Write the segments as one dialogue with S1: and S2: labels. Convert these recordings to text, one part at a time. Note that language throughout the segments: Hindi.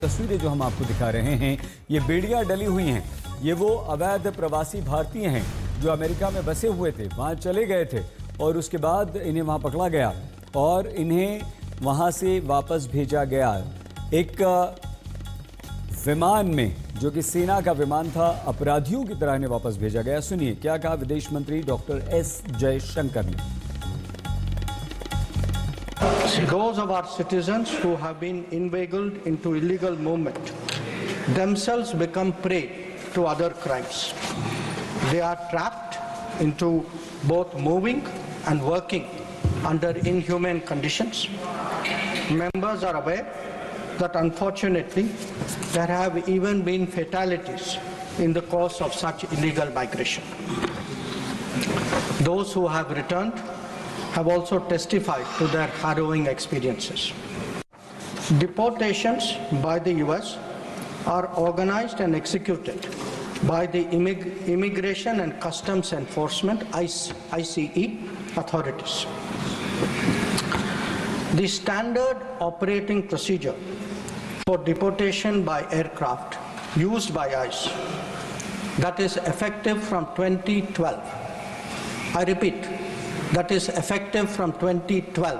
S1: तस्वीरें जो हम आपको दिखा रहे हैं, ये बेड़ियां डली हुई हैं। ये वो अवैध प्रवासी भारतीय हैं जो अमेरिका में बसे हुए थे, वहां चले गए थे और उसके बाद इन्हें वहां पकड़ा गया और इन्हें वहां से वापस भेजा गया एक विमान में, जो कि सेना का विमान था। अपराधियों की तरह इन्हें वापस भेजा गया। सुनिए क्या कहा विदेश मंत्री डॉक्टर एस जयशंकर ने।
S2: Those of our citizens who have been inveigled into illegal movement themselves become prey to other crimes. They are trapped into both moving and working under inhumane conditions. Members are aware that unfortunately there have even been fatalities in the course of such illegal migration. Those who have returned have also testified to their harrowing experiences. Deportations by the US are organized and executed by the Immigration and Customs Enforcement ICE authorities. The standard operating procedure for deportation by aircraft used by ICE, that is effective from 2012. I repeat, that is effective from 2012.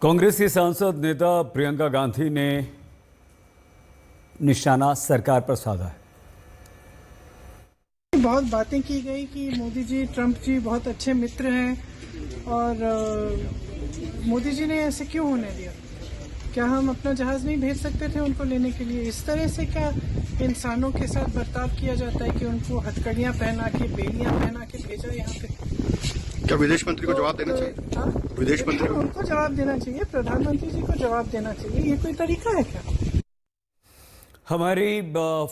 S1: Congress की सांसद नेता प्रियंका गांधी ने निशाना सरकार पर साधा है।
S3: बहुत बातें की गई कि मोदी जी, ट्रंप जी बहुत अच्छे मित्र हैं और मोदी जी ने ऐसे क्यों होने दिया? क्या हम अपना जहाज नहीं भेज सकते थे उनको लेने के लिए? इस तरह से क्या इंसानों के साथ बर्ताव किया जाता है कि उनको हथकड़ियां पहना के, बेड़ियां पहना के भेजा यहाँ पे?
S4: क्या विदेश मंत्री को जवाब देना चाहिए? विदेश मंत्री को
S3: उनको जवाब देना चाहिए, प्रधानमंत्री जी को जवाब देना चाहिए। ये कोई तरीका है क्या?
S1: हमारी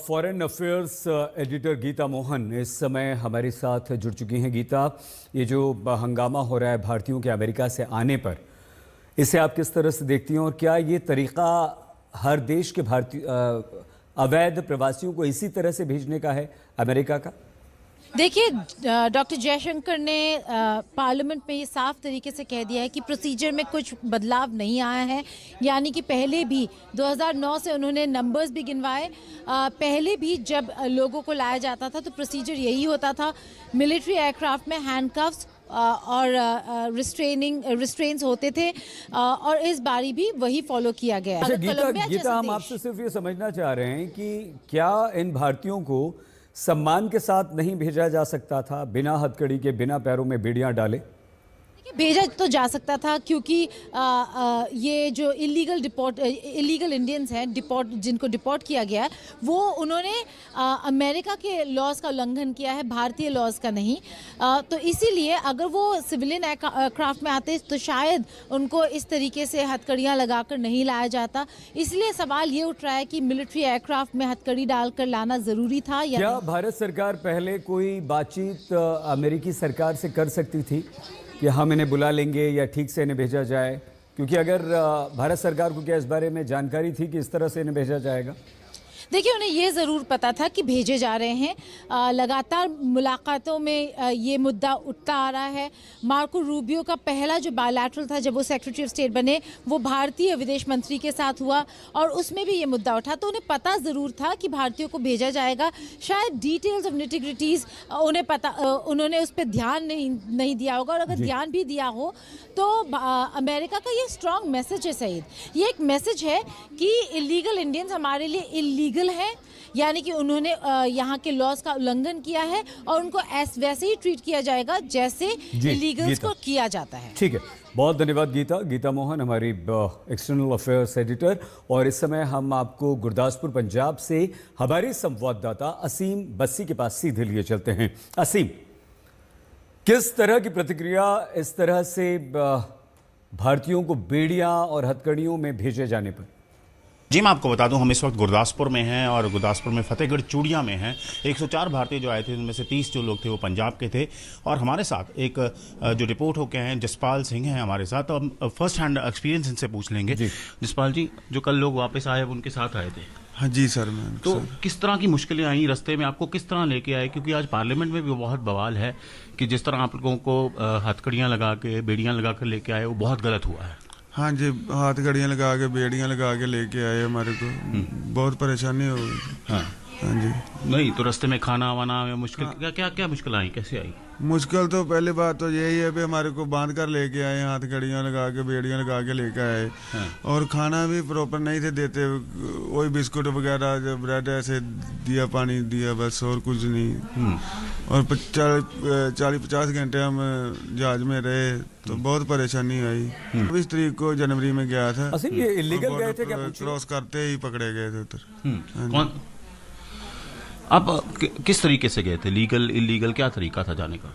S1: foreign affairs editor Geeta Mohan इस समय हमारे साथ जुड़ चुकी हैं। गीता, ये जो हंगामा हो रहा है भारतीयों के अमेरिका से आने पर, इसे आप किस तरह से देखती हैं और क्या ये तरीका हर देश के भारतीय अवैध प्रवासियों को इसी तरह से भेजने का है अमेरिका का?
S5: देखिए, डॉक्टर जयशंकर ने पार्लियामेंट में ये साफ तरीके से कह दिया है कि प्रोसीजर में कुछ बदलाव नहीं आया है। यानी कि पहले भी 2009 से उन्होंने नंबर्स भी गिनवाए। पहले भी जब लोगों को लाया जाता था तो प्रोसीजर यही होता था, मिलिट्री एयरक्राफ्ट में हैंडकफ्स और रिस्ट्रेन्स होते थे और इस बारी भी वही फॉलो किया गया।
S1: अच्छा गीता, हम आपसे सिर्फ ये समझना चाह रहे हैं कि क्या इन भारतीयों को सम्मान के साथ नहीं भेजा जा सकता था, बिना हथकड़ी के, बिना पैरों में बेड़ियां डाले?
S5: भेजा तो जा सकता था, क्योंकि ये जो इलीगल इंडियंस हैं जिनको डिपोर्ट किया गया, वो उन्होंने अमेरिका के लॉज का उल्लंघन किया है, भारतीय लॉज का नहीं। तो इसीलिए अगर वो सिविलियन एयरक्राफ्ट में आते तो शायद उनको इस तरीके से हथकड़ियाँ लगाकर नहीं लाया जाता। इसलिए सवाल ये उठ रहा है कि मिलिट्री एयरक्राफ्ट में हथकड़ी डालकर लाना ज़रूरी था या
S1: क्या भारत सरकार पहले कोई बातचीत अमेरिकी सरकार से कर सकती थी कि हम इन्हें बुला लेंगे या ठीक से इन्हें भेजा जाए? क्योंकि अगर भारत सरकार को क्या इस बारे में जानकारी थी कि इस तरह से इन्हें भेजा जाएगा?
S5: देखिए, उन्हें ये ज़रूर पता था कि भेजे जा रहे हैं। लगातार मुलाकातों में ये मुद्दा उठता आ रहा है। मार्को रूबियो का पहला जो बायलैटरल था जब वो सेक्रेटरी ऑफ स्टेट बने, वो भारतीय विदेश मंत्री के साथ हुआ और उसमें भी ये मुद्दा उठा। तो उन्हें पता ज़रूर था कि भारतीयों को भेजा जाएगा। शायद डिटेल्स ऑफ निटिग्रिटीज़ उन्हें पता, उन्होंने उस पर ध्यान नहीं दिया होगा, और अगर ध्यान भी दिया हो तो अमेरिका का ये स्ट्रॉन्ग मैसेज है सईद। ये एक मैसेज है कि इलीगल इंडियंस हमारे लिए इलीगल है, यानी कि उन्होंने यहाँ के लॉज का उल्लंघन किया है और उनको वैसे ही ट्रीट किया जाएगा जैसे इलीगल्स को किया जाता है।
S1: ठीक है, बहुत धन्यवाद गीता मोहन, हमारी एक्सटर्नल अफेयर्स एडिटर। और इस समय हम आपको गुरदासपुर पंजाब से हमारे संवाददाता असीम बस्सी के पास सीधे लिए चलते हैं। असीम, किस तरह की प्रतिक्रिया इस तरह से भारतीयों को बेड़ियां और हथकड़ियों में भेजे जाने पर?
S6: जी, मैं आपको बता दूं, हम इस वक्त गुरदासपुर में हैं और गुरदासपुर में फतेहगढ़ चूड़ियां में हैं। 104 भारतीय जो आए थे, उनमें से 30 जो लोग थे वो पंजाब के थे। और हमारे साथ एक जो रिपोर्ट होके हैं, जसपाल सिंह हैं हमारे साथ, तो हम फर्स्ट हैंड एक्सपीरियंस इनसे पूछ लेंगे। जसपाल जी, जो कल लोग वापस आए उनके साथ आए थे?
S4: हाँ जी सर। मैम,
S6: तो किस तरह की मुश्किलें आई रास्ते में, आपको किस तरह लेके आए? क्योंकि आज पार्लियामेंट में भी बहुत बवाल है कि जिस तरह आप लोगों को हथकड़ियाँ लगा के, बेड़ियाँ लगा कर लेके आए, वो बहुत गलत हुआ है।
S7: हाँ जी, हाथ घड़ियाँ लगा के बेड़ियाँ लगा के लेके आए हमारे को। बहुत परेशानी हो गई।
S6: हाँ
S7: हाँ जी।
S6: नहीं तो रास्ते में खाना वाना में मुश्किल क्या क्या क्या मुश्किल आई, कैसे आई?
S7: मुश्किल तो पहली बात तो यही है भी हमारे को बांध कर लेके आए, हाथ घड़ियाँ लगा के बेड़ियाँ लगा के लेके आए।
S6: हाँ।
S7: और खाना भी प्रॉपर नहीं थे देते, वही बिस्कुट वगैरह जो ब्रेड ऐसे दिया, पानी दिया, बस और कुछ नहीं। और 40-50 घंटे हम जहाज में रहे तो बहुत परेशानी आई। 20 तारीख को जनवरी में गया था।
S1: असीम, ये इलीगल गए थे क्या?
S7: क्रॉस करते ही पकड़े गए थे उधर।
S6: कौन आप किस तरीके से गए थे? लीगल इलीगल क्या तरीका था जाने का?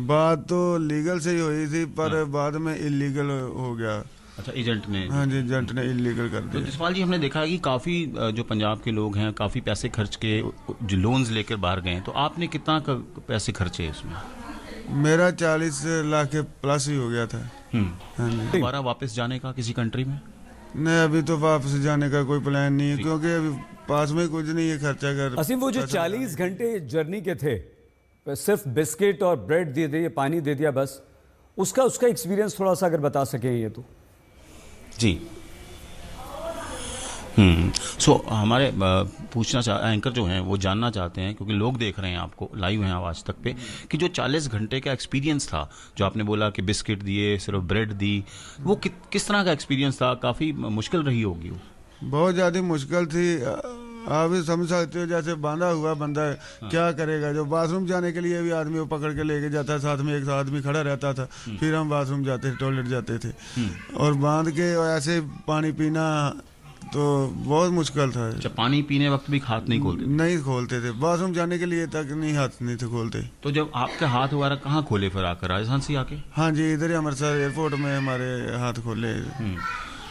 S7: बात तो लीगल से ही हुई थी पर बाद में इलीगल हो गया।
S6: अच्छा, एजेंट ने?
S7: हाँ जी, एजेंट ने इलीगल कर
S6: तो
S7: दिया।
S6: जसपाल जी, हमने देखा है कि काफ़ी जो पंजाब के लोग हैं काफ़ी पैसे खर्च के जो लोन्स लेकर बाहर गए हैं, तो आपने कितना पैसे खर्चे इसमें?
S7: मेरा 40 लाख के प्लस ही हो गया था। हाँ जी।
S6: दोबारा वापस जाने का किसी कंट्री में?
S7: नहीं, अभी तो वापस जाने का कोई प्लान नहीं है क्योंकि अभी पास में कुछ नहीं है खर्चा कर।
S1: असीम, वो जो 40 घंटे जर्नी के थे, सिर्फ बिस्किट और ब्रेड दे दिए, पानी दे दिया, बस उसका एक्सपीरियंस थोड़ा सा अगर बता सकें ये तो।
S6: जी। हमारे एंकर जो हैं वो जानना चाहते हैं, क्योंकि लोग देख रहे हैं आपको लाइव हैं आवाज़ तक पे, कि जो 40 घंटे का एक्सपीरियंस था, जो आपने बोला कि बिस्किट दिए, सिर्फ ब्रेड दी, वो किस तरह का एक्सपीरियंस था? काफ़ी मुश्किल रही होगी वो।
S7: बहुत ज़्यादा मुश्किल थी। आप भी समझ सकते हो, जैसे बांधा हुआ बंदा क्या करेगा। जो बाथरूम जाने के लिए भी आदमी वो पकड़ के लेके जाता, साथ में एक आदमी खड़ा रहता था, फिर हम बाथरूम जाते थे, टॉयलेट जाते थे। और बांध के ऐसे पानी पीना तो बहुत मुश्किल था।
S6: अच्छा, पानी पीने वक्त भी हाथ नहीं खोलते?
S7: नहीं खोलते थे, बाथरूम जाने के लिए तक नहीं, हाथ नहीं थे खोलते।
S6: तो जब आपके हाथ वगैरह कहाँ खोले फिर आकर, राजस्थान से आके?
S7: हाँ जी, इधर ही अमृतसर एयरपोर्ट में हमारे हाथ खोले।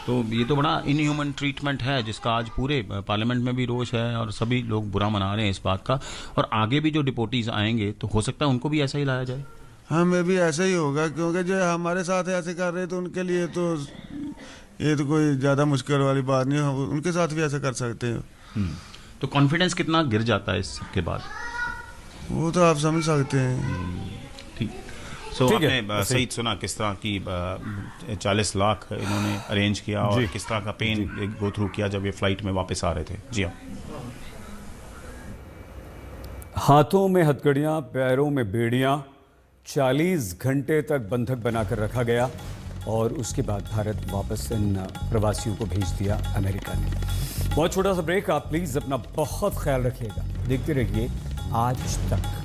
S6: तो ये तो बड़ा इनह्यूमन ट्रीटमेंट है, जिसका आज पूरे पार्लियामेंट में भी रोष है और सभी लोग बुरा मना रहे हैं इस बात का। और आगे भी जो डिपोटीज आएंगे तो हो सकता है उनको भी ऐसा ही लाया जाए।
S7: हाँ, मैं भी ऐसा ही होगा, क्योंकि जो हमारे साथ ऐसे कर रहे तो उनके लिए तो ये तो कोई ज़्यादा मुश्किल वाली बात नहीं है, उनके साथ भी ऐसा कर सकते हैं।
S6: तो कॉन्फिडेंस कितना गिर जाता है इस के बाद?
S7: वो तो आप समझ सकते हैं।
S6: ठीक। आपने सही सुना किस तरह की 40 लाख इन्होंने अरेंज किया और किस तरह का पेन गो थ्रू किया जब ये फ्लाइट में वापस आ रहे थे। जी हाँ।
S1: हाथों में हथकड़ियां, पैरों में बेड़ियां, 40 घंटे तक बंधक बनाकर रखा गया और उसके बाद भारत वापस इन प्रवासियों को भेज दिया अमेरिका ने। बहुत छोटा सा ब्रेक। आप प्लीज अपना बहुत ख्याल रखिएगा, देखते रहिए आज तक।